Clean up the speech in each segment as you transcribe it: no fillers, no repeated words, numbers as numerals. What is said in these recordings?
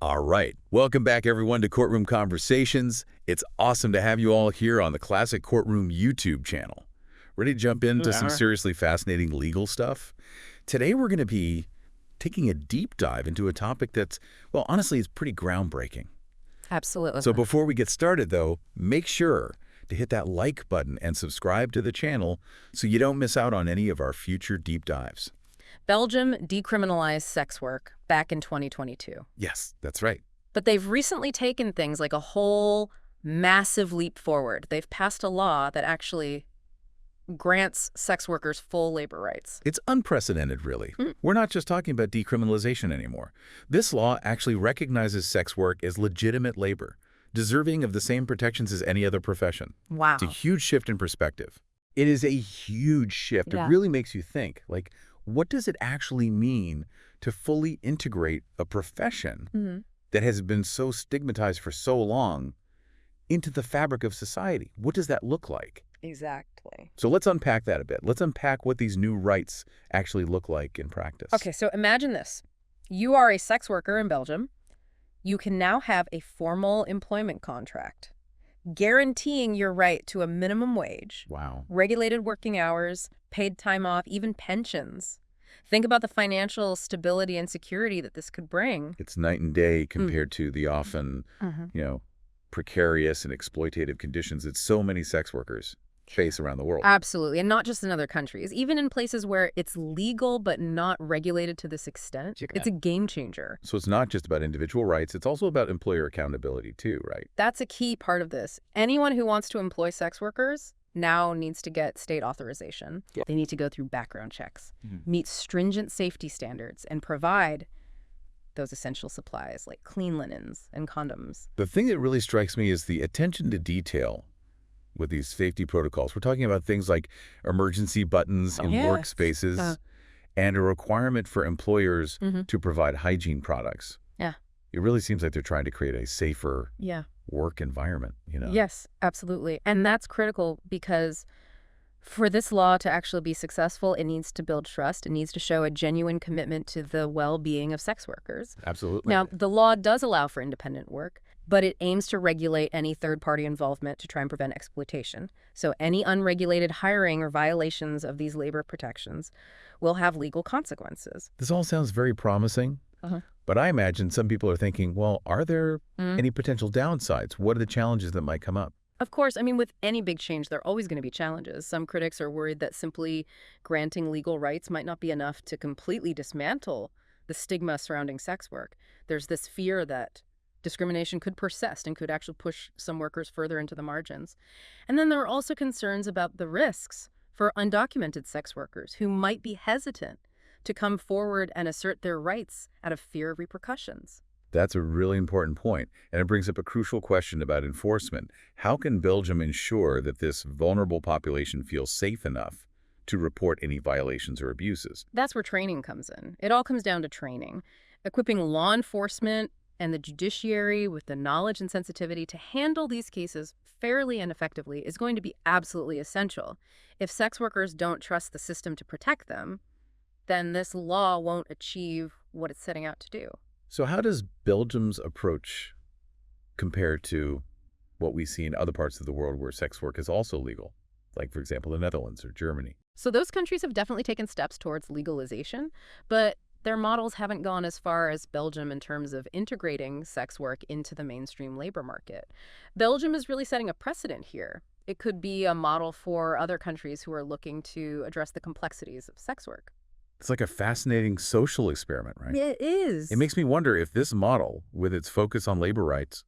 All right. Welcome back, everyone, to Courtroom Conversations. It's awesome to have you all here on the Classic Courtroom YouTube channel. Ready to jump into some seriously fascinating legal stuff? Today, we're going to be taking a deep dive into a topic that's, well, honestly, it's pretty groundbreaking. Absolutely. So before we get started, though, make sure to hit that like button and subscribe to the channel so you don't miss out on any of our future deep dives. Belgium decriminalized sex work back in 2022. Yes, that's right. But they've recently taken things like a whole massive leap forward. They've passed a law that actually grants sex workers full labor rights. It's unprecedented, really. We're not just talking about decriminalization anymore. This law actually recognizes sex work as legitimate labor, deserving of the same protections as any other profession. Wow. It's a huge shift in perspective. It is a huge shift. Yeah. It really makes you think, like, what does it actually mean to fully integrate a profession that has been so stigmatized for so long into the fabric of society? What does that look like? Exactly. So let's unpack that a bit. Let's unpack what these new rights actually look like in practice. Okay, so imagine this. You are a sex worker in Belgium. You can now have a formal employment contract guaranteeing your right to a minimum wage, Wow. regulated working hours, paid time off, even pensions. Think about the financial stability and security that this could bring. It's night and day compared to the often, precarious and exploitative conditions that so many sex workers face around the world. Absolutely, and not just in other countries. Even in places where it's legal but not regulated to this extent, it's a game changer. So it's not just about individual rights, it's also about employer accountability too, right? That's a key part of this. Anyone who wants to employ sex workers now needs to get state authorization. Yeah. They need to go through background checks, meet stringent safety standards, and provide those essential supplies like clean linens and condoms. The thing that really strikes me is the attention to detail with these safety protocols. We're talking about things like emergency buttons in workspaces and a requirement for employers to provide hygiene products. Yeah. It really seems like they're trying to create a safer work environment, Yes, absolutely. And that's critical because for this law to actually be successful, it needs to build trust. It needs to show a genuine commitment to the well-being of sex workers. Absolutely. Now, the law does allow for independent work, but it aims to regulate any third-party involvement to try and prevent exploitation. So any unregulated hiring or violations of these labor protections will have legal consequences. This all sounds very promising, but I imagine some people are thinking, well, are there any potential downsides? What are the challenges that might come up? Of course, I mean, with any big change, there are always going to be challenges. Some critics are worried that simply granting legal rights might not be enough to completely dismantle the stigma surrounding sex work. There's this fear that discrimination could persist and could actually push some workers further into the margins. And then there are also concerns about the risks for undocumented sex workers who might be hesitant to come forward and assert their rights out of fear of repercussions. That's a really important point, and it brings up a crucial question about enforcement. How can Belgium ensure that this vulnerable population feels safe enough to report any violations or abuses? That's where training comes in. It all comes down to training. Equipping law enforcement and the judiciary with the knowledge and sensitivity to handle these cases fairly and effectively is going to be absolutely essential. If sex workers don't trust the system to protect them, then this law won't achieve what it's setting out to do. So how does Belgium's approach compare to what we see in other parts of the world where sex work is also legal, like, for example, the Netherlands or Germany? So those countries have definitely taken steps towards legalization, but their models haven't gone as far as Belgium in terms of integrating sex work into the mainstream labor market. Belgium is really setting a precedent here. It could be a model for other countries who are looking to address the complexities of sex work. It's like a fascinating social experiment, right? It is. It makes me wonder if this model, with its focus on labor rights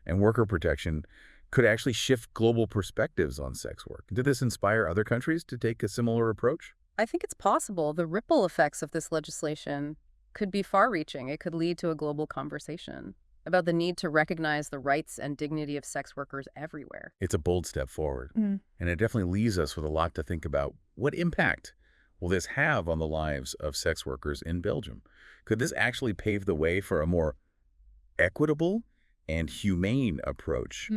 and worker protection, could actually shift global perspectives on sex work. Did this inspire other countries to take a similar approach? I think it's possible. The ripple effects of this legislation could be far-reaching. It could lead to a global conversation about the need to recognize the rights and dignity of sex workers everywhere. It's a bold step forward, and it definitely leaves us with a lot to think about. What impact will this have on the lives of sex workers in Belgium? Could this actually pave the way for a more equitable and humane approach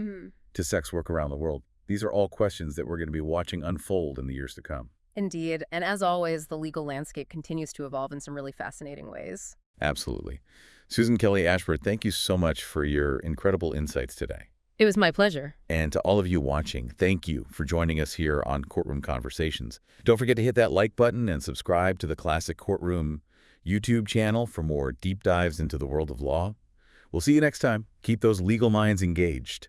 to sex work around the world? These are all questions that we're going to be watching unfold in the years to come. Indeed. And as always, the legal landscape continues to evolve in some really fascinating ways. Absolutely. Susan Kelly Ashford, thank you so much for your incredible insights today. It was my pleasure. And to all of you watching, thank you for joining us here on Courtroom Conversations. Don't forget to hit that like button and subscribe to the Classic Courtroom YouTube channel for more deep dives into the world of law. We'll see you next time. Keep those legal minds engaged.